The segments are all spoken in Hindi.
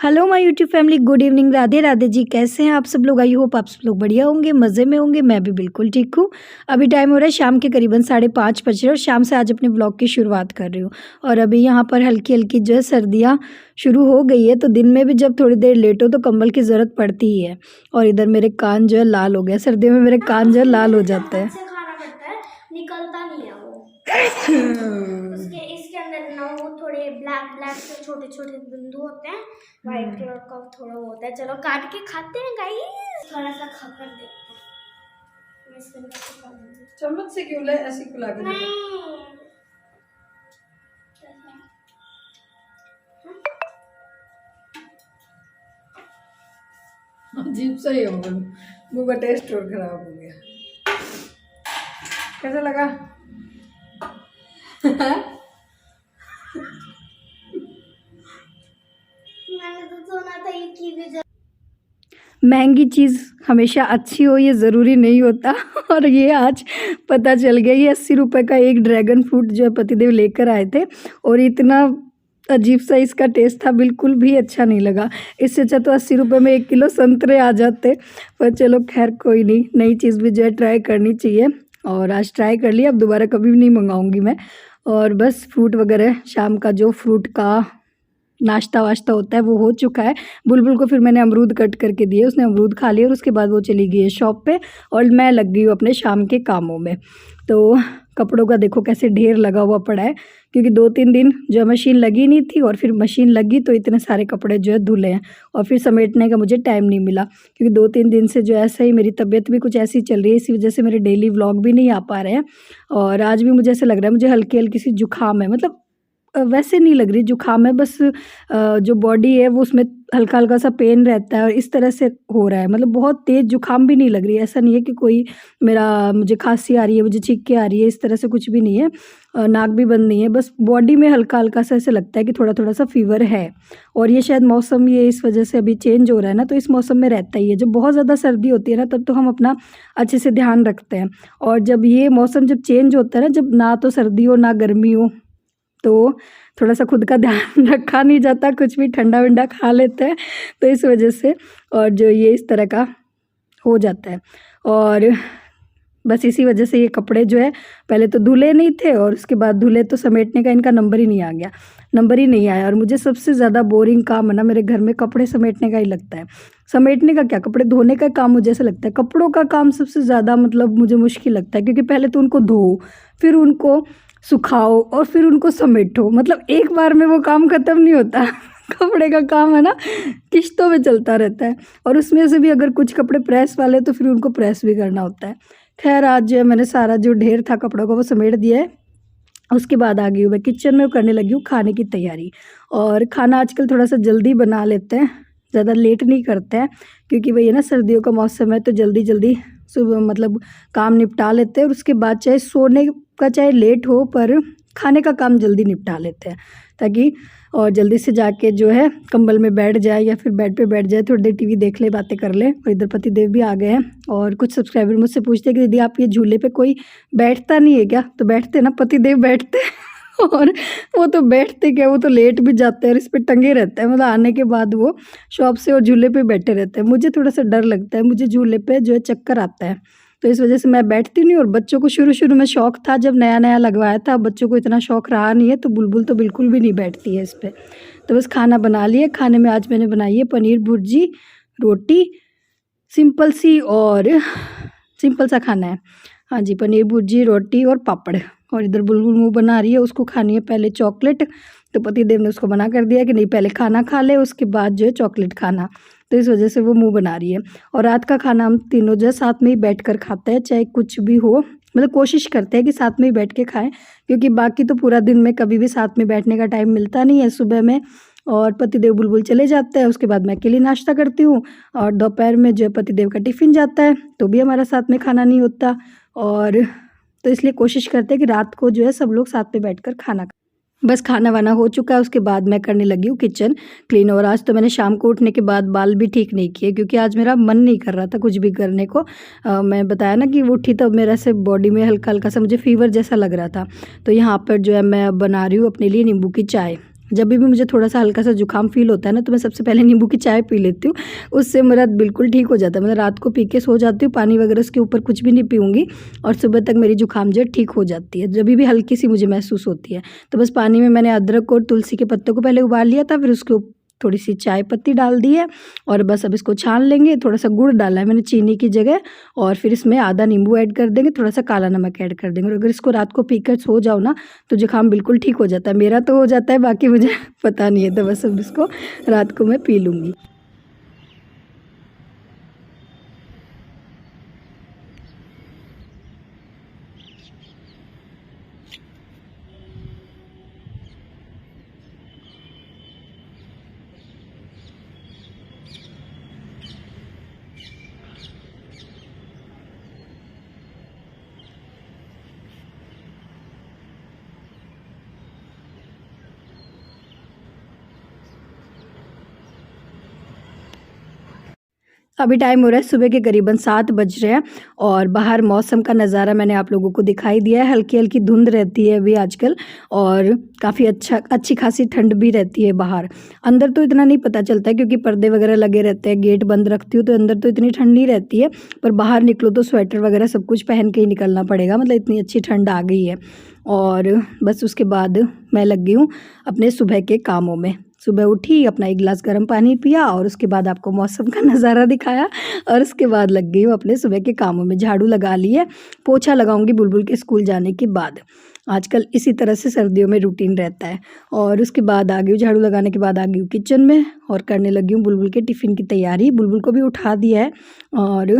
Hello my YouTube family, good evening, Radhe Radhe ji. कैसे हैं आप सब लोग? आई होप आप सब लोग बढ़िया होंगे, मज़े में होंगे। मैं भी बिल्कुल ठीक हूँ। अभी टाइम हो रहा है शाम के करीबन 5:30 बज रहे हैं और शाम से आज अपने ब्लॉग की शुरुआत कर रही हूँ। और अभी यहाँ पर हल्की हल्की जो है सर्दियाँ शुरू हो गई है, तो दिन में भी जब थोड़ी देर लेटो तो कंबल की ज़रूरत पड़ती ही है। और इधर मेरे कान जो है लाल हो गया, सर्दियों में मेरे कान जो है लाल हो जाते हैं। खाना पड़ता है, निकलता नहीं है वो। इसके अंदर ना वो थोड़े ब्लैक ब्लैक से छोटे छोटे बिंदु होते हैं, व्हाइट कलर का थोड़ा होता है। चलो काट के खाते हैं गाइस, थोड़ा सा खाकर देखते हैं। चम्मच से क्यों ले ऐसी खुला के अजीब सा ही होगा, मुंह का टेस्ट और खराब हो गया। कैसा लगा? मैंने तो सुना था ये कीवी महंगी चीज़ हमेशा अच्छी हो ये ज़रूरी नहीं होता। और ये आज पता चल गया। ये 80 रुपये का एक ड्रैगन फ्रूट जो है पतिदेव लेकर आए थे और इतना अजीब सा इसका टेस्ट था, बिल्कुल भी अच्छा नहीं लगा। इससे अच्छा तो 80 रुपये में 1 किलो संतरे आ जाते। पर चलो खैर कोई नहीं, नई चीज़ भी जो है ट्राई करनी चाहिए। और आज ट्राई कर लिया, अब दोबारा कभी भी नहीं मंगाऊंगी मैं। और बस फ्रूट वगैरह शाम का जो फ्रूट का नाश्ता वाश्ता होता है वो हो चुका है। बुलबुल को फिर मैंने अमरूद कट करके दिए, उसने अमरूद खा लिया और उसके बाद वो चली गई है शॉप पे और मैं लग गई हूँ अपने शाम के कामों में। तो कपड़ों का देखो कैसे ढेर लगा हुआ पड़ा है, क्योंकि 2-3 दिन जो मशीन लगी नहीं थी और फिर मशीन लगी तो इतने सारे कपड़े जो है धुले हैं और फिर समेटने का मुझे टाइम नहीं मिला, क्योंकि 2-3 दिन से जो ऐसा ही मेरी तबीयत भी कुछ ऐसी चल रही है, इसी वजह से मेरे डेली व्लॉग भी नहीं आ पा रहे हैं। और आज भी मुझे ऐसा लग रहा है मुझे हल्की हल्की सी जुकाम है, मतलब वैसे नहीं लग रही जुकाम है, बस जो बॉडी है वो उसमें हल्का हल्का सा पेन रहता है और इस तरह से हो रहा है। मतलब बहुत तेज़ जुकाम भी नहीं लग रही है, ऐसा नहीं है कि कोई मुझे खांसी आ रही है, मुझे छींकें आ रही है, इस तरह से कुछ भी नहीं है। नाक भी बंद नहीं है, बस बॉडी में हल्का हल्का सा ऐसे लगता है कि थोड़ा थोड़ा सा फीवर है। और ये शायद मौसम ये इस वजह से अभी चेंज हो रहा है ना, तो इस मौसम में रहता ही है। जब बहुत ज़्यादा सर्दी होती है ना तब तो हम अपना अच्छे से ध्यान रखते हैं, और जब ये मौसम जब चेंज होता है ना, जब ना तो सर्दी हो ना गर्मी हो, तो थोड़ा सा खुद का ध्यान रखा नहीं जाता, कुछ भी ठंडा वंडा खा लेते हैं, तो इस वजह से और जो ये इस तरह का हो जाता है। और बस इसी वजह से ये कपड़े जो है पहले तो धुले नहीं थे और उसके बाद धुले तो समेटने का इनका नंबर ही नहीं आ गया, नंबर ही नहीं आया। और मुझे सबसे ज़्यादा बोरिंग काम है ना मेरे घर में कपड़े समेटने का ही लगता है। समेटने का क्या, कपड़े धोने का काम मुझे ऐसा लगता है, कपड़ों का काम सबसे ज़्यादा मतलब मुझे मुश्किल लगता है, क्योंकि पहले तो उनको धो, फिर उनको सुखाओ और फिर उनको समेटो, मतलब एक बार में वो काम ख़त्म नहीं होता। कपड़े का काम है ना किश्तों में चलता रहता है, और उसमें से भी अगर कुछ कपड़े प्रेस वाले तो फिर उनको प्रेस भी करना होता है। खैर आज जो है मैंने सारा जो ढेर था कपड़ों का वो समेट दिया है। उसके बाद आ गई हूँ मैं किचन में, करने लगी हूँ खाने की तैयारी। और खाना आजकल थोड़ा सा जल्दी बना लेते हैं, ज़्यादा लेट नहीं करते हैं, क्योंकि वही है ना सर्दियों का मौसम है, तो जल्दी जल्दी सुबह मतलब काम निपटा लेते हैं। और उसके बाद चाहे सोने का चाहे लेट हो पर खाने का काम जल्दी निपटा लेते हैं, ताकि और जल्दी से जाके जो है कंबल में बैठ जाए या फिर बेड पे बैठ जाए, थोड़ी देर टीवी देख ले, बातें कर ले। और इधर पति देव भी आ गए हैं और कुछ सब्सक्राइबर मुझसे पूछते हैं कि दीदी आप ये झूले पे कोई बैठता नहीं है क्या? तो बैठते ना, पति देव बैठते हैं। और वो तो बैठते क्या, वो तो लेट भी जाते हैं और इस पर टंगे रहते हैं, मतलब आने के बाद वो शॉप से और झूले पे बैठे रहते हैं। मुझे थोड़ा सा डर लगता है, मुझे झूले पे जो है चक्कर आता है, तो इस वजह से मैं बैठती नहीं। और बच्चों को शुरू शुरू में शौक़ था, जब नया नया लगवाया था, बच्चों को इतना शौक़ रहा नहीं है, तो बुलबुल तो बिल्कुल भी नहीं बैठती है इस पर। तो बस खाना बना लिए। खाने में आज मैंने बनाई है पनीर भुर्जी, रोटी, सिंपल सी और सिंपल सा खाना है। हाँ जी, पनीर भुर्जी, रोटी और पापड़। और इधर बुलबुल मुँह बना रही है, उसको खानी है पहले चॉकलेट, तो पति देव ने उसको मना कर दिया कि नहीं पहले खाना खा ले उसके बाद जो है चॉकलेट खाना, तो इस वजह से वो मुँह बना रही है। और रात का खाना हम तीनों जो है साथ में ही बैठ कर खाते हैं, चाहे कुछ भी हो, मतलब कोशिश करते हैं कि साथ में ही बैठ के खाएं, क्योंकि बाकी तो पूरा दिन में कभी भी साथ में बैठने का टाइम मिलता नहीं है। सुबह में और पतिदेव बुलबुल चले जाते हैं, उसके बाद मैं अकेली नाश्ता करती हूँ, और दोपहर में जो है पतिदेव का टिफ़िन जाता है तो भी हमारा साथ में खाना नहीं होता। और तो इसलिए कोशिश करते हैं कि रात को जो है सब लोग साथ में बैठकर खाना। बस खाना वाना हो चुका है, उसके बाद मैं करने लगी हूँ किचन क्लीन। और आज तो मैंने शाम को उठने के बाद बाल भी ठीक नहीं किए, क्योंकि आज मेरा मन नहीं कर रहा था कुछ भी करने को। मैं बताया ना कि वो उठी तो मेरा से बॉडी में हल्का हल्का सा मुझे फ़ीवर जैसा लग रहा था। तो यहाँ पर जो है मैं बना रही हूँ अपने लिए नींबू की चाय। जब भी मुझे थोड़ा-सा हल्का-सा जुकाम फ़ील होता है ना, तो मैं सबसे पहले नींबू की चाय पी लेती हूँ। उससे मेरा बिल्कुल ठीक हो जाता है। मतलब रात को पी के सो जाती हूँ, पानी वगैरह उसके ऊपर कुछ भी नहीं पीऊँगी और सुबह तक मेरी जुकाम जो है ठीक हो जाती है। जभी भी हल्की-सी मुझे महसूस होती है, तो बस पानी में मैंने अदरक और तुलसी के पत्तों को पहले उबाल लिया था, फिर उसके थोड़ी-सी चाय पत्ती डाल दी है और बस अब इसको छान लेंगे। थोड़ा-सा गुड़ डाला है मैंने चीनी की जगह और फिर इसमें आधा नींबू ऐड कर देंगे, थोड़ा-सा काला नमक ऐड कर देंगे और अगर इसको रात को पीकर सो जाओ ना, तो जुकाम बिल्कुल ठीक हो जाता है। मेरा तो हो जाता है, बाकी मुझे पता नहीं है, तो बस अब इसको रात को मैं पी लूँगी। अभी टाइम हो रहा है सुबह के करीबन 7 बज रहे हैं और बाहर मौसम का नज़ारा मैंने आप लोगों को दिखाई दिया है। हल्की-हल्की धुंध रहती है अभी आजकल और काफ़ी अच्छी खासी ठंड भी रहती है बाहर। अंदर तो इतना नहीं पता चलता है क्योंकि पर्दे वगैरह लगे रहते हैं, गेट बंद रखती हूँ तो अंदर तो इतनी ठंड नहीं रहती है, पर बाहर निकलो तो स्वेटर वगैरह सब कुछ पहन के ही निकलना पड़ेगा, मतलब इतनी अच्छी ठंड आ गई है। और बस उसके बाद मैं लग गई हूँ अपने सुबह के कामों में। सुबह उठी, अपना 1 गिलास गर्म पानी पिया और उसके बाद आपको मौसम का नज़ारा दिखाया और उसके बाद लग गई हूँ अपने सुबह के कामों में। झाड़ू लगा ली है, पोछा लगाऊंगी बुलबुल के स्कूल जाने के बाद। आजकल इसी तरह से सर्दियों में रूटीन रहता है। और उसके बाद आ गई हूँ, झाड़ू लगाने के बाद आ गई हूँ किचन में और करने लगी हूँ बुलबुल के टिफ़िन की तैयारी। बुलबुल को भी उठा दिया है और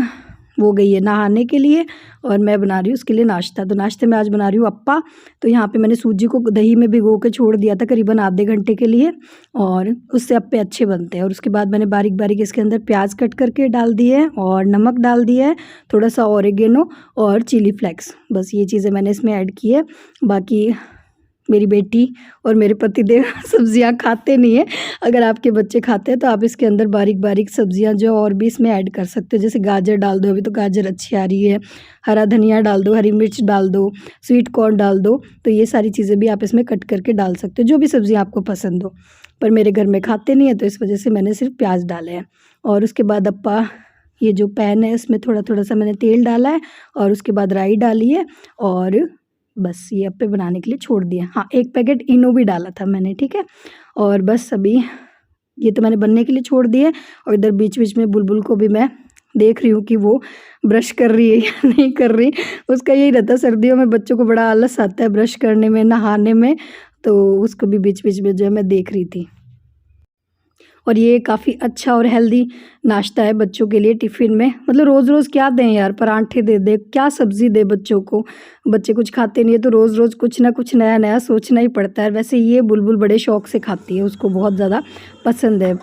वो गई है नहाने के लिए और मैं बना रही हूँ उसके लिए नाश्ता। तो नाश्ते में आज बना रही हूँ अप्पा। तो यहाँ पे मैंने सूजी को दही में भिगो के छोड़ दिया था करीबन आधे घंटे के लिए और उससे अप्पे अच्छे बनते हैं। और उसके बाद मैंने बारीक बारीक इसके अंदर प्याज कट करके डाल दिए है और नमक डाल दिया है, थोड़ा सा ऑरिगेनो और चिली फ्लेक्स, बस ये चीज़ें मैंने इसमें ऐड की है। बाकी मेरी बेटी और मेरे पतिदेव सब्जियां खाते नहीं हैं। अगर आपके बच्चे खाते हैं तो आप इसके अंदर बारीक बारीक सब्जियां जो और भी इसमें ऐड कर सकते हो, जैसे गाजर डाल दो, अभी तो गाजर अच्छी आ रही है, हरा धनिया डाल दो, हरी मिर्च डाल दो, स्वीट कॉर्न डाल दो। तो ये सारी चीज़ें भी आप इसमें कट करके डाल सकते हो, जो भी सब्जियाँ आपको पसंद हो। पर मेरे घर में खाते नहीं है तो इस वजह से मैंने सिर्फ प्याज डाले हैं। और उसके बाद अप्पा, ये जो पैन है इसमें थोड़ा थोड़ा सा मैंने तेल डाला है और उसके बाद राई डाली है और बस ये अप्पे बनाने के लिए छोड़ दिया। हाँ, 1 पैकेट इनो भी डाला था मैंने, ठीक है। और बस अभी ये तो मैंने बनने के लिए छोड़ दिए और इधर बीच बीच में बुलबुल को भी मैं देख रही हूँ कि वो ब्रश कर रही है या नहीं कर रही। उसका यही रहता है, सर्दियों में बच्चों को बड़ा आलस आता है ब्रश करने में, नहाने में, तो उसको भी बीच बीच में जो है मैं देख रही थी। और ये काफ़ी अच्छा और हेल्दी नाश्ता है बच्चों के लिए टिफ़िन में। मतलब रोज़ रोज़ क्या दें यार, पराठे दे दें, क्या सब्ज़ी दें बच्चों को, बच्चे कुछ खाते नहीं है तो रोज़ रोज़ कुछ ना कुछ नया नया सोचना ही पड़ता है। वैसे ये बुलबुल बड़े शौक़ से खाती है, उसको बहुत ज़्यादा पसंद है।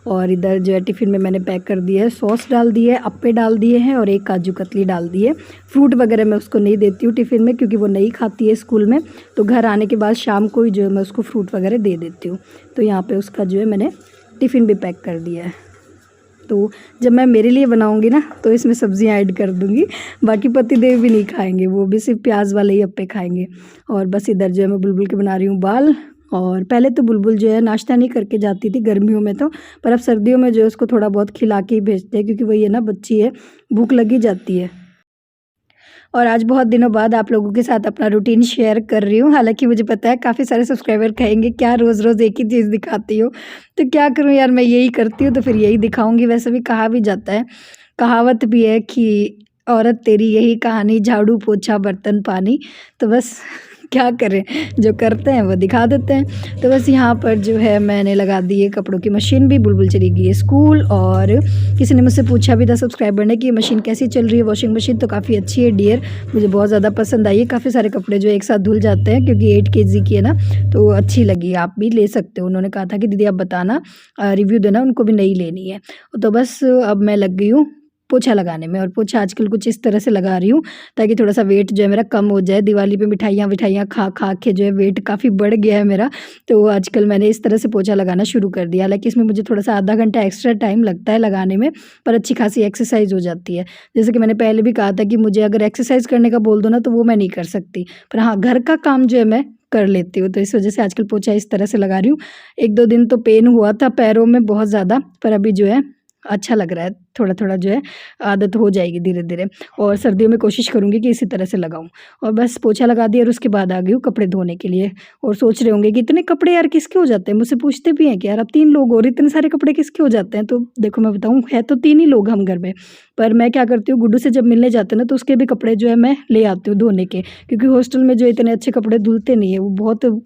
और इधर जो है टिफ़िन में मैंने पैक कर दिया है, सॉस डाल दी है, अप्पे डाल दिए हैं और एक काजू कतली डाल दी है। फ्रूट वगैरह मैं उसको नहीं देती हूँ टिफ़िन में क्योंकि वो नहीं खाती है स्कूल में, तो घर आने के बाद शाम को ही जो है मैं उसको फ्रूट वगैरह दे देती हूँ। तो यहाँ पर उसका जो है मैंने टिफ़िन भी पैक कर दिया है। तो जब मैं मेरे लिए बनाऊंगी ना तो इसमें सब्जियां ऐड कर दूंगी, बाकी पतिदेव भी नहीं खाएंगे, वो भी सिर्फ प्याज वाले ही अप्पे खाएंगे। और बस इधर जो है मैं बुलबुल के बना रही हूँ बाल। और पहले तो बुलबुल जो है नाश्ता नहीं करके जाती थी गर्मियों में तो, पर अब सर्दियों में जो है उसको थोड़ा बहुत खिला के ही भेजते हैं क्योंकि वही है ना, बच्ची है, भूख लगी जाती है। और आज बहुत दिनों बाद आप लोगों के साथ अपना रूटीन शेयर कर रही हूँ। हालांकि मुझे पता है काफ़ी सारे सब्सक्राइबर कहेंगे क्या रोज़ रोज़ एक ही चीज़ दिखाती हो, तो क्या करूँ यार, मैं यही करती हूँ तो फिर यही दिखाऊंगी। वैसे भी कहा भी जाता है, कहावत भी है कि औरत तेरी यही कहानी, झाड़ू पोछा बर्तन पानी। तो बस क्या करें, जो करते हैं वो दिखा देते हैं। तो बस यहाँ पर जो है मैंने लगा दी है कपड़ों की मशीन भी, बुलबुल चली गई है स्कूल। और किसी ने मुझसे पूछा भी था सब्सक्राइबर ने कि ये मशीन कैसी चल रही है, वॉशिंग मशीन। तो काफ़ी अच्छी है डियर, मुझे बहुत ज़्यादा पसंद आई है। काफ़ी सारे कपड़े जो एक साथ धुल जाते हैं क्योंकि 8 kg की है ना, तो अच्छी लगी, आप भी ले सकते हो। उन्होंने कहा था कि दीदी आप बताना, रिव्यू देना, उनको भी नई लेनी है। तो बस अब मैं लग गई हूँ पोछा लगाने में। और पोछा आजकल कुछ इस तरह से लगा रही हूँ ताकि थोड़ा सा वेट जो है मेरा कम हो जाए। दिवाली पे मिठाइयाँ खा खा के जो है वेट काफ़ी बढ़ गया है मेरा, तो आजकल मैंने इस तरह से पोछा लगाना शुरू कर दिया। हालांकि इसमें मुझे थोड़ा सा आधा घंटा एक्स्ट्रा टाइम लगता है लगाने में, पर अच्छी खासी एक्सरसाइज हो जाती है। जैसे कि मैंने पहले भी कहा था कि मुझे अगर एक्सरसाइज करने का बोल दो ना तो वो मैं नहीं कर सकती, पर हाँ घर का काम जो है मैं कर लेती हूँ, तो इस वजह से आजकल पोछा इस तरह से लगा रही हूँ। 1-2 दिन तो पेन हुआ था पैरों में बहुत ज़्यादा, पर अभी जो है अच्छा लग रहा है, थोड़ा-थोड़ा जो है आदत हो जाएगी धीरे-धीरे। और सर्दियों में कोशिश करूँगी कि इसी तरह से लगाऊँ। और बस पोछा लगा दिया और उसके बाद आ गई हूँ कपड़े धोने के लिए। और सोच रहे होंगे कि इतने कपड़े यार किसके हो जाते हैं? मुझसे पूछते भी हैं कि यार आप 3 लोग हो और इतने सारे कपड़े किसके हो जाते हैं? तो देखो मैं बताऊँ, है तो 3 ही लोग हम घर में, पर मैं क्या करती हूँ, गुड्डू से जब मिलने जाते हैं ना तो उसके भी कपड़े जो है मैं ले आती हूँ धोने के, क्योंकि हॉस्टल में जो इतने अच्छे कपड़े धुलते नहीं है, वो बहुत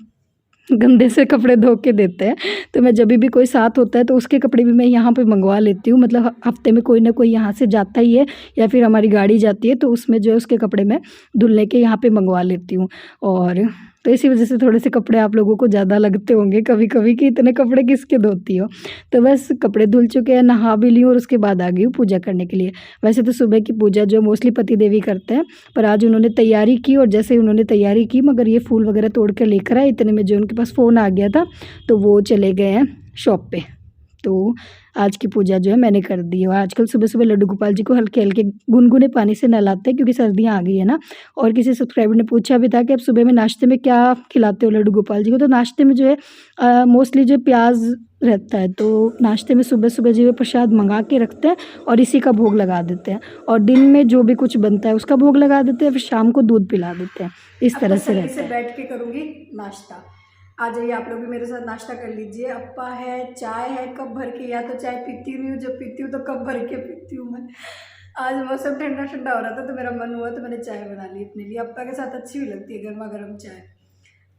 गंदे से कपड़े धो के देते हैं। तो मैं जभी भी कोई साथ होता है तो उसके कपड़े भी मैं यहाँ पे मंगवा लेती हूँ, मतलब हफ्ते में कोई ना कोई यहाँ से जाता ही है, या फिर हमारी गाड़ी जाती है तो उसमें जो है उसके कपड़े मैं धुलने के यहाँ पे मंगवा लेती हूँ। और तो इसी वजह से थोड़े से कपड़े आप लोगों को ज़्यादा लगते होंगे कभी कभी कि इतने कपड़े किसके धोती हो। तो बस कपड़े धुल चुके हैं, नहा भी ली हूँ और उसके बाद आ गई हूँ पूजा करने के लिए। वैसे तो सुबह की पूजा जो मोस्टली पति देवी करते हैं, पर आज उन्होंने तैयारी की, और जैसे ही उन्होंने तैयारी की मगर ये फूल वगैरह तोड़ कर लेकर आए, इतने में जो उनके पास फ़ोन आ गया था तो वो चले गए हैं शॉप पे। तो आज की पूजा जो है मैंने कर दी है। और आजकल सुबह-सुबह लड्डू गोपाल जी को हल्के-हल्के गुनगुने पानी से नहलाते हैं, क्योंकि सर्दियाँ आ गई है ना। और किसी सब्सक्राइबर ने पूछा भी था कि आप सुबह में नाश्ते में क्या खिलाते हो लड्डू गोपाल जी को? तो नाश्ते में जो है मोस्टली जो प्याज़ रहता है, तो नाश्ते में सुबह-सुबह जो है प्रसाद मंगा के रखते हैं और इसी का भोग लगा देते हैं। और दिन में जो भी कुछ बनता है उसका भोग लगा देते हैं, फिर शाम को दूध पिला देते हैं। इस तरह से रहता है। बैठ के करूँगी नाश्ता। आ जाइए आप लोग भी मेरे साथ नाश्ता कर लीजिए। अप्पा है, चाय है कप भर के, या तो चाय पीती नहीं हूँ, जब पीती हूँ तो कप भर के पीती हूँ मैं। आज मौसम ठंडा ठंडा हो रहा था तो मेरा मन हुआ तो मैंने चाय बना ली अपने लिए। अप्पा के साथ अच्छी भी लगती है गर्मा गर्म चाय।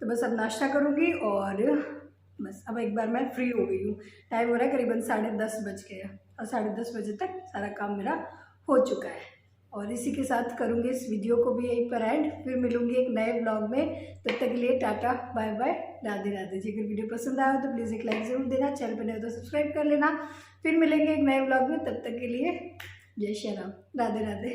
तो बस अब नाश्ता करूँगी और बस अब एक बार मैं फ्री हो गई हूँ। टाइम हो रहा है करीबन 10:30 बज गए हैं और 10:30 बजे तक सारा काम मेरा हो चुका है। और इसी के साथ करूँगी इस वीडियो को भी यहीं पर एंड, फिर मिलूंगी एक नए ब्लॉग में। तब तक के लिए tata bye bye, Radhe Radhe ji. अगर वीडियो पसंद आया तो प्लीज़ एक लाइक ज़रूर देना, चैनल पर नए हो तो सब्सक्राइब कर लेना। फिर मिलेंगे एक नए ब्लॉग में, तब तक के लिए जय श्री राम, राधे राधे।